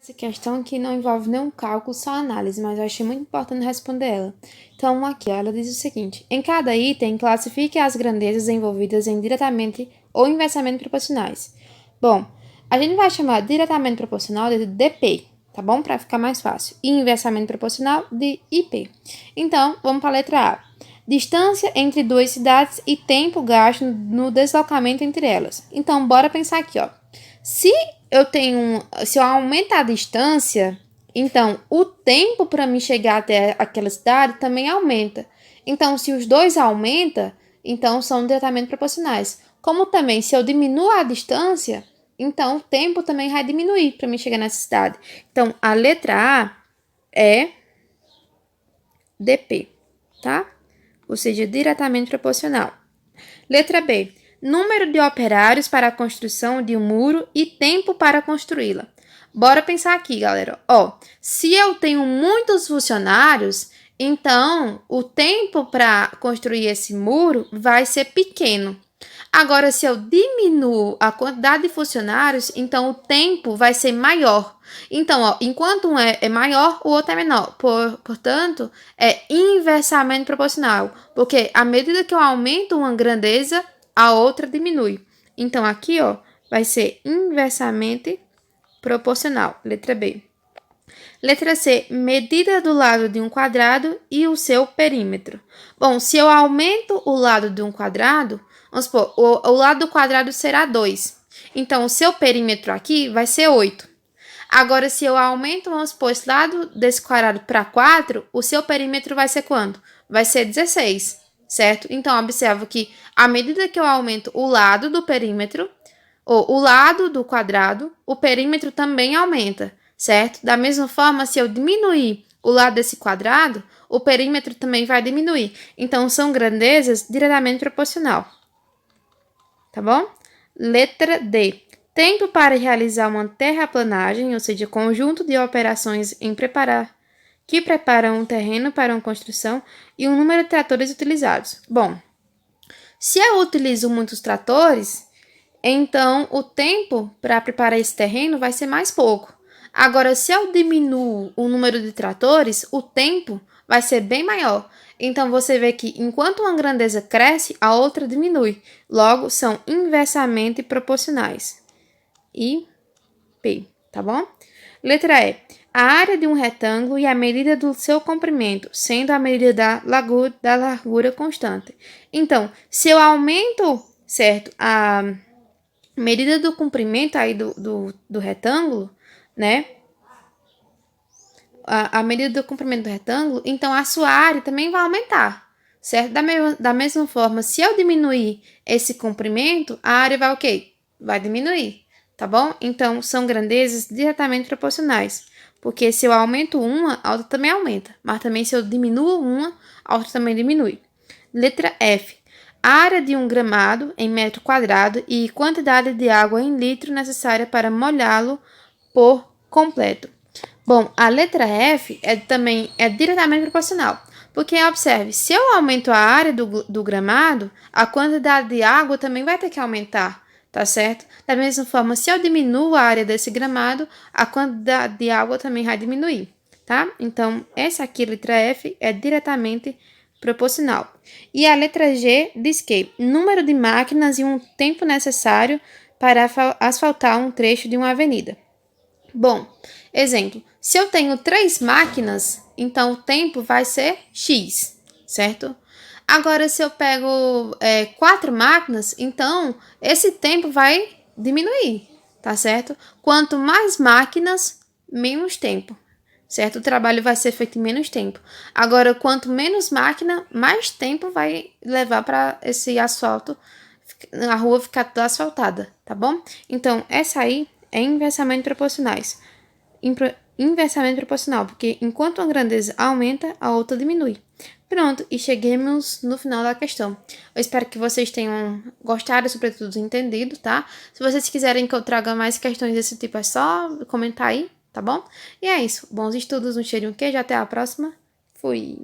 Essa questão aqui não envolve nenhum cálculo, só análise, mas eu achei muito importante responder ela. Então, aqui, ela diz o seguinte: em cada item, classifique as grandezas envolvidas em diretamente ou inversamente proporcionais. Bom, a gente vai chamar diretamente proporcional de DP, tá bom? Para ficar mais fácil. E inversamente proporcional de IP. Então, vamos para a letra A. Distância entre duas cidades e tempo gasto no deslocamento entre elas. Então, bora pensar aqui, ó. Se eu aumento a distância, então o tempo para me chegar até aquela cidade também aumenta. Então, se os dois aumentam, então são diretamente proporcionais. Como também, se eu diminuo a distância, então o tempo também vai diminuir para me chegar nessa cidade. Então, a letra A é DP, tá? Ou seja, diretamente proporcional. Letra B. Número de operários para a construção de um muro e tempo para construí-la. Bora pensar aqui, galera. Ó, se eu tenho muitos funcionários, então o tempo para construir esse muro vai ser pequeno. Agora, se eu diminuo a quantidade de funcionários, então o tempo vai ser maior. Então, ó, enquanto um é maior, o outro é menor. Portanto, é inversamente proporcional. Porque à medida que eu aumento uma grandeza, a outra diminui. Então, aqui, ó, vai ser inversamente proporcional. Letra B. Letra C. Medida do lado de um quadrado e o seu perímetro. Bom, se eu aumento o lado de um quadrado, vamos supor, o lado do quadrado será 2. Então, o seu perímetro aqui vai ser 8. Agora, se eu aumento, vamos supor, esse lado desse quadrado para 4, o seu perímetro vai ser quanto? Vai ser 16, certo? Então, observa que à medida que eu aumento o lado do perímetro, ou o lado do quadrado, o perímetro também aumenta, certo? Da mesma forma, se eu diminuir o lado desse quadrado, o perímetro também vai diminuir. Então, são grandezas diretamente proporcional. Tá bom? Letra D. Tempo para realizar uma terraplanagem, ou seja, conjunto de operações que preparam um terreno para uma construção e o número de tratores utilizados. Bom, se eu utilizo muitos tratores, então o tempo para preparar esse terreno vai ser mais pouco. Agora, se eu diminuo o número de tratores, o tempo vai ser bem maior. Então, você vê que enquanto uma grandeza cresce, a outra diminui. Logo, são inversamente proporcionais. I, P, tá bom? Letra E. A área de um retângulo e a medida do seu comprimento, sendo a medida da largura constante. Então, se eu aumento, certo, a medida do comprimento aí do retângulo, né? A medida do comprimento do retângulo, então a sua área também vai aumentar, certo? Da mesma forma, se eu diminuir esse comprimento, a área vai o quê? Vai diminuir, tá bom? Então, são grandezas diretamente proporcionais. Porque se eu aumento uma, a outra também aumenta. Mas também se eu diminuo uma, a outra também diminui. Letra F. A área de um gramado em metro quadrado e quantidade de água em litro necessária para molhá-lo por completo. Bom, a letra F também é diretamente proporcional. Porque, observe, se eu aumento a área do gramado, a quantidade de água também vai ter que aumentar, tá certo? Da mesma forma, se eu diminuo a área desse gramado, a quantidade de água também vai diminuir, tá? Então, essa aqui, letra F, é diretamente proporcional. E a letra G diz que número de máquinas e um tempo necessário para asfaltar um trecho de uma avenida. Bom, exemplo, se eu tenho 3 máquinas, então o tempo vai ser X, certo? Agora, se eu pego 4 máquinas, então esse tempo vai diminuir, tá certo? Quanto mais máquinas, menos tempo, certo? O trabalho vai ser feito em menos tempo. Agora, quanto menos máquina, mais tempo vai levar para esse asfalto, a rua ficar toda asfaltada, tá bom? Então, essa aí é inversamente proporcionais. Inversamente proporcional, porque enquanto uma grandeza aumenta, a outra diminui. Pronto, e chegamos no final da questão. Eu espero que vocês tenham gostado, sobretudo entendido, tá? Se vocês quiserem que eu traga mais questões desse tipo, é só comentar aí, tá bom? E é isso. Bons estudos, um cheiro e um queijo. Até a próxima. Fui!